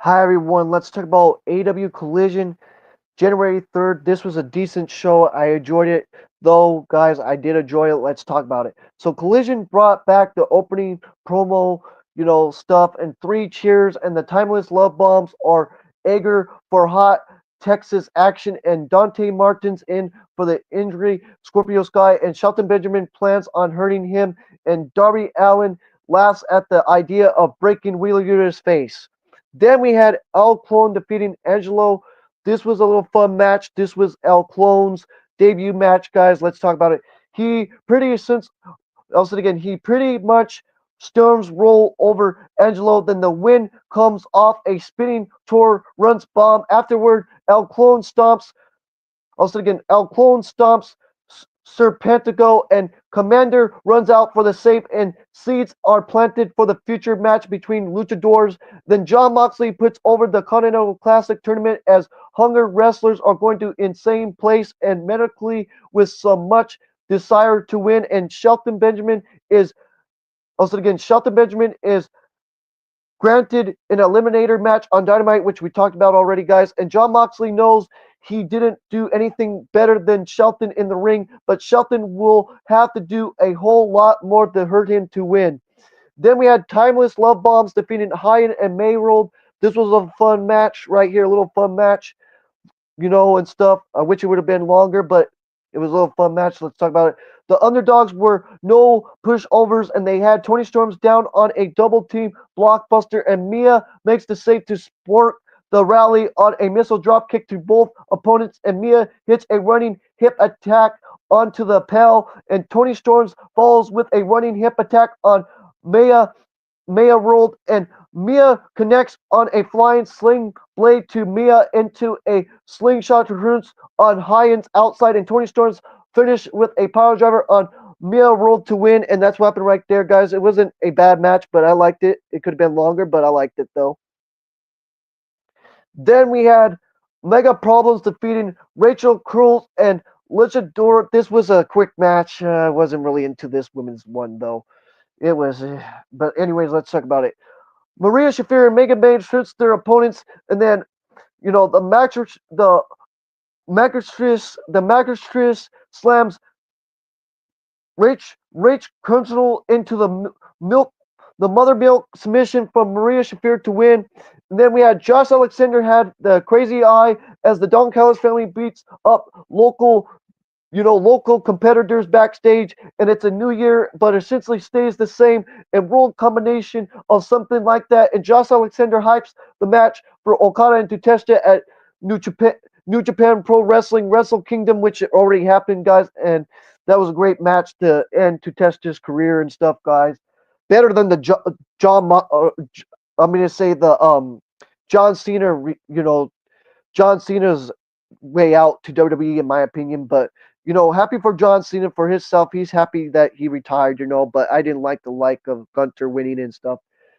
Hi everyone, let's talk about AW Collision January 3rd. This was a decent show. I enjoyed it. Though, guys, I did enjoy it. Let's talk about it. So Collision brought back the opening promo, stuff and three cheers and the timeless love bombs are Eager for hot Texas action and Dante Martin's in for the injury. Scorpio Sky and Shelton Benjamin plans on hurting him and Darby Allen laughs at the idea of breaking Wheeler Yuta's face. Then we had El Clone defeating Angelo. This was a little fun match. This was El Clone's debut match, guys. Let's talk about it. He pretty since also again he pretty much storms roll over Angelo. Then the win comes off a spinning tour runs bomb. Afterward, El Clone stomps also again, El Clone stomps Serpentico and Commander runs out for the save and seeds are planted for the future match between luchadors. Then John Moxley puts over the Continental Classic tournament as hunger wrestlers are going to insane place and medically with some much desire to win. And Shelton Benjamin is granted an eliminator match on Dynamite, which we talked about already, guys. And John Moxley knows he didn't do anything better than Shelton in the ring, but Shelton will have to do a whole lot more to hurt him to win. Then we had Timeless Love Bombs defeating Hyatt and Mayrold. This was a fun match right here, a little fun match, and stuff. I wish it would have been longer, but it was a little fun match. Let's talk about it. The underdogs were no pushovers, and they had Tony Storms down on a double team blockbuster, and Mia makes the save to sport the rally on a missile drop kick to both opponents, and Mia hits a running hip attack onto the pal, and Tony Storms follows with a running hip attack on Mia Mia rolled and Mia connects on a flying sling blade to Mia into a slingshot roots on Hyan's outside and Tony Storm's finish with a power driver on Mia rolled to win and that's what happened right there, guys. It wasn't a bad match, but I liked it. It could have been longer, but I liked it though. Then we had Mega Problems defeating Rachel Cruz and Luchador. This was a quick match. I wasn't really into this women's one though. It was, but anyways, let's talk about it. Maria Shafir and Mega Man shoots their opponents, and then the Magistress slams Rach Crunchnell into milk the mother milk submission from Maria Shafir to win. And then we had Josh Alexander had the crazy eye as the Don Callis family beats up local competitors backstage, and it's a new year, but essentially stays the same and rule combination of something like that. And Josh Alexander hypes the match for Okada and Tatsuya at New Japan Pro Wrestling Wrestle Kingdom, which already happened, guys, and that was a great match to end Tatsuya's career and stuff, guys. Better than the I'm gonna say the John Cena, John Cena's way out to WWE in my opinion, but happy for John Cena for himself. He's happy that he retired, but I didn't like the of Gunter winning and stuff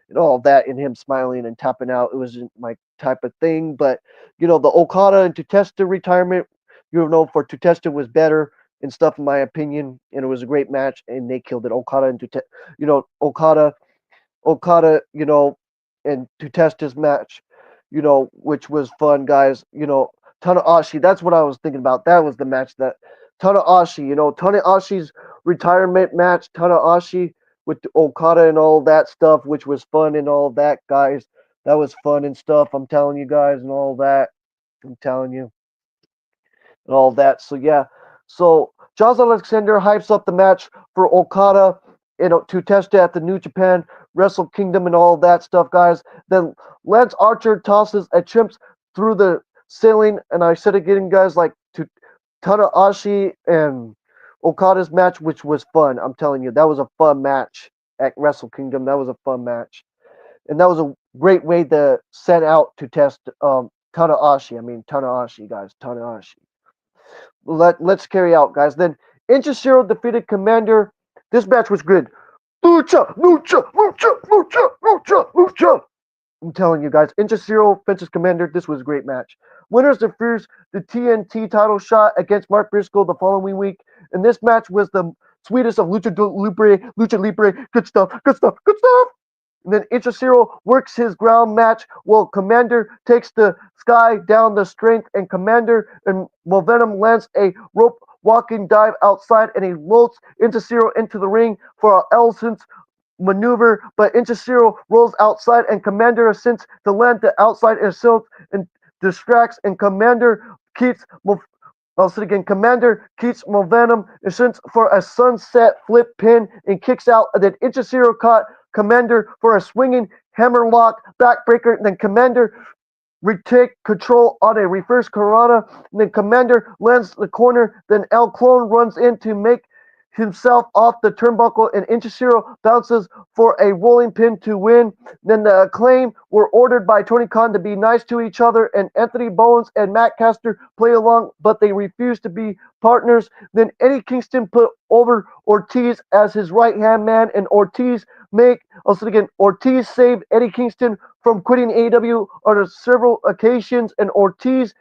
and all that and him smiling and tapping out. It wasn't my type of thing, but the Okada and Tatsuya retirement, for Tatsuya was better and stuff in my opinion, and it was a great match and they killed it. Okada and Okada, and Tatsuya's match, which was fun, guys. Tanahashi, that's what I was thinking about. That was the match that Tanahashi, Tanahashi's retirement match, Tanahashi with Okada and all that stuff, which was fun and all that, guys. That was fun and stuff. I'm telling you guys and all that. I'm telling you and all that. So yeah. So Josh Alexander hypes up the match for Okada, to test at the New Japan Wrestle Kingdom and all that stuff, guys. Then Lance Archer tosses a chimps through the ceiling, and I said again, guys, like to Tanahashi and Okada's match, which was fun. I'm telling you, that was a fun match at Wrestle Kingdom. That was a fun match, and that was a great way to set out to test Tanahashi. I mean Tanahashi, guys, Tanahashi. Let's carry out, guys. Then Inchishiro defeated Commander. This match was good. Lucha, lucha, lucha, lucha, lucha, lucha. I'm telling you guys, Inchishiro fences Commander. This was a great match. Winners defers the TNT title shot against Mark Briscoe the following week, and this match was the sweetest of Lucha Libre. Good stuff, good stuff, good stuff. And then Ichishiro works his ground match while Commander takes the sky down the strength, and Commander and Momentum lands a rope walking dive outside, and he loads Ichishiro into the ring for an elephant maneuver, but Ichishiro rolls outside, and Commander ascends to land the outside assault and distracts, and Commander keeps also again, Commander keeps momentum and sends for a sunset flip pin and kicks out. And then Ichishiro caught Commander for a swinging hammerlock backbreaker. And then Commander retake control on a reverse Karana. And then Commander lands the corner. Then El Clone runs in to make himself off the turnbuckle, and Ichishiro bounces for a rolling pin to win. Then the Acclaim were ordered by Tony Khan to be nice to each other, and Anthony Bowens and Matt Caster play along, but they refuse to be partners. Then Eddie Kingston put over Ortiz as his right-hand man, and Ortiz saved Eddie Kingston from quitting AEW on several occasions, and Ortiz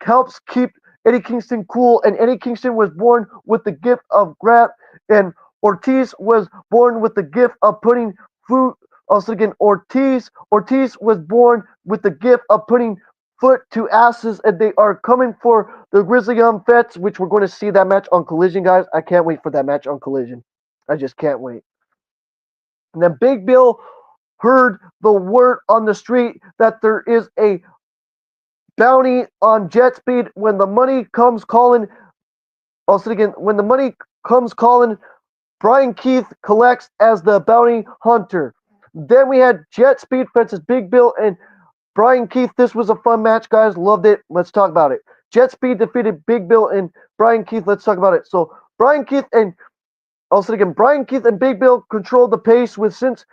helps keep Eddie Kingston cool, and Eddie Kingston was born with the gift of grab, and Ortiz was born with the gift of putting food. Also, again, Ortiz was born with the gift of putting foot to asses, and they are coming for the Grizzly Young Vets, which we're going to see that match on Collision, guys. I can't wait for that match on Collision. I just can't wait. And then Big Bill heard the word on the street that there is a bounty on jet speed when the money comes calling. Also again, when the money comes calling, Brian Keith collects as the bounty hunter. Then we had Jet Speed versus Big Bill and Brian Keith. This was a fun match, guys. Loved it. Let's talk about it. Jet Speed defeated Big Bill and Brian Keith. Let's talk about it. So Brian Keith and Big Bill controlled the pace with Sense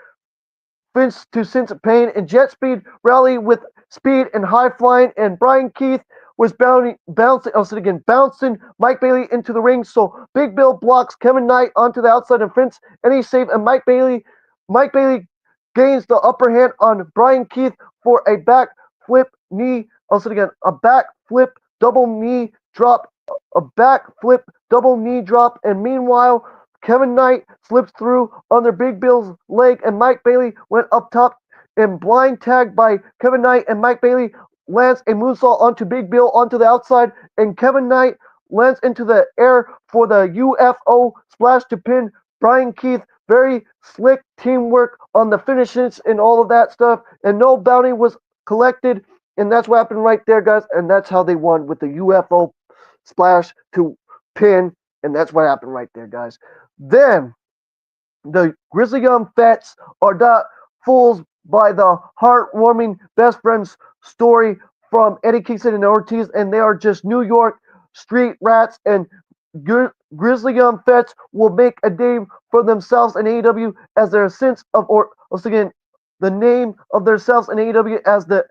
of Pain, and Jet Speed rally with speed and high flying, and Brian Keith was bouncing Mike Bailey into the ring. So Big Bill blocks Kevin Knight onto the outside and Vince, and he saved, and Mike Bailey gains the upper hand on Brian Keith for a back flip knee. A back flip double knee drop, and meanwhile Kevin Knight slips through under Big Bill's leg, and Mike Bailey went up top and blind tagged by Kevin Knight, and Mike Bailey lands a moonsault onto Big Bill onto the outside, and Kevin Knight lands into the air for the UFO splash to pin Brian Keith. Very slick teamwork on the finishes and all of that stuff, and no bounty was collected, and that's what happened right there, guys, and that's how they won with the UFO splash to pin, and that's what happened right there, guys. Then the Grizzly Young Vets are not fools by the heartwarming best friends story from Eddie Kingston and Ortiz, and they are just New York street rats, and Grizzly Young Vets will make a name for themselves in AEW as their sense of, the name of themselves in AEW as the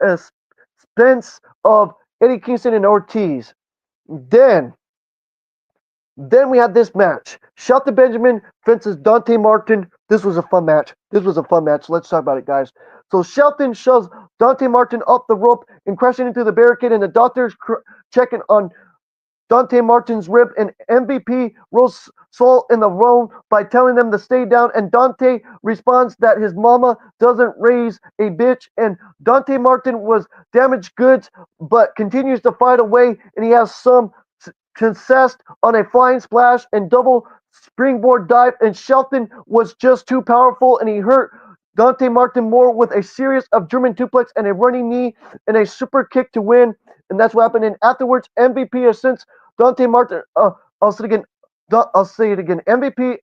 expense of Eddie Kingston and Ortiz. Then we had this match. Shelton Benjamin versus Dante Martin. This was a fun match. Let's talk about it, guys. So Shelton shoves Dante Martin up the rope and crashing into the barricade, and the doctor's checking on Dante Martin's rib, and MVP rolls Soul in the room by telling them to stay down, and Dante responds that his mama doesn't raise a bitch, and Dante Martin was damaged goods but continues to fight away, and he has some success on a flying splash and double springboard dive, and Shelton was just too powerful, and he hurt Dante Martin more with a series of German suplex and a running knee and a super kick to win, and that's what happened. And afterwards, MVP has since Dante Martin. I'll say it again. MVP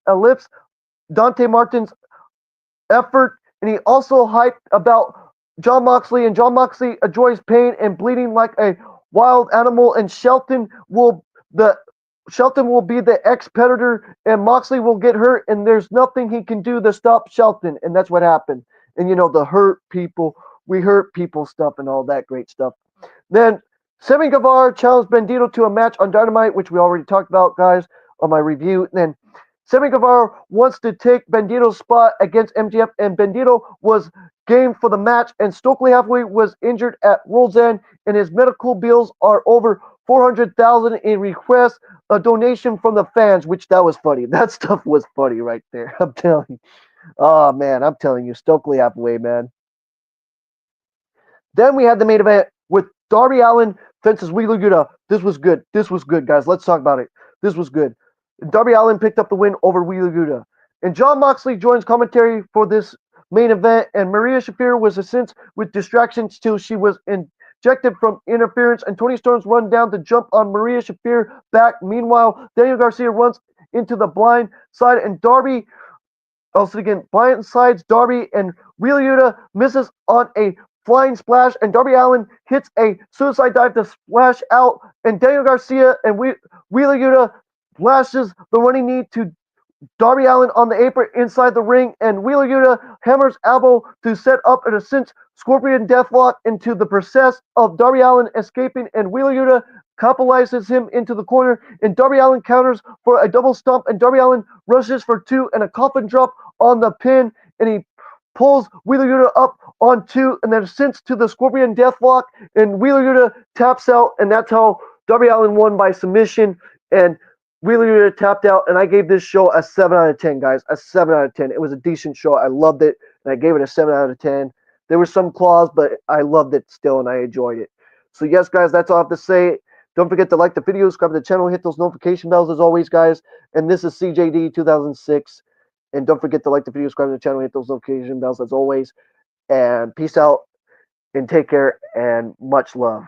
ellipse Dante Martin's effort, and he also hyped about Jon Moxley, and Jon Moxley enjoys pain and bleeding like a wild animal, and Shelton will be the ex-predator, and Moxley will get hurt, and there's nothing he can do to stop Shelton, and that's what happened. And the we hurt people stuff and all that great stuff. Then Sammy Guevara challenged Bandito to a match on Dynamite, which we already talked about, guys, on my review. And then Sammy Guevara wants to take Bandito's spot against MJF, and Bandito was game for the match, and Stokely Hathaway was injured at World's End, and his medical bills are over 400,000 in requests, a donation from the fans, which that was funny. That stuff was funny right there. I'm telling you. Oh man, I'm telling you, Stokely Appleway, man. Then we had the main event with Darby Allin versus Wheeler Yuta. This was good. This was good, guys. Let's talk about it. This was good. Darby Allin picked up the win over Wheeler Yuta. And Jon Moxley joins commentary for this main event, and Maria Shafir was assist with distractions till she was injected from interference, and Tony Storm's run down to jump on Maria Shafir back. Meanwhile, Daniel Garcia runs into the blind side, and Darby also again blindsides Darby, and Wheeler Yuta misses on a flying splash, and Darby Allin hits a suicide dive to splash out, and Daniel Garcia and Wheeler Yuta flashes the running knee to Darby Allin on the apron inside the ring, and Wheeler Yuta hammers elbow to set up an ascent Scorpion Deathlock into the process of Darby Allin escaping, and Wheeler Yuta capitalizes him into the corner, and Darby Allin counters for a double stomp, and Darby Allin rushes for two and a coffin drop on the pin, and he pulls Wheeler Yuta up on two, and then ascends to the Scorpion Deathlock, and Wheeler Yuta taps out, and that's how Darby Allin won by submission, and Wheeler Yuta tapped out, and I gave this show a 7 out of 10, guys. A 7 out of 10. It was a decent show. I loved it, and I gave it a 7 out of 10. There were some flaws, but I loved it still, and I enjoyed it. So, yes, guys, that's all I have to say. Don't forget to like the video, subscribe to the channel, hit those notification bells as always, guys. And this is CJD 2006. And don't forget to like the video, subscribe to the channel, hit those notification bells as always. And peace out, and take care, and much love.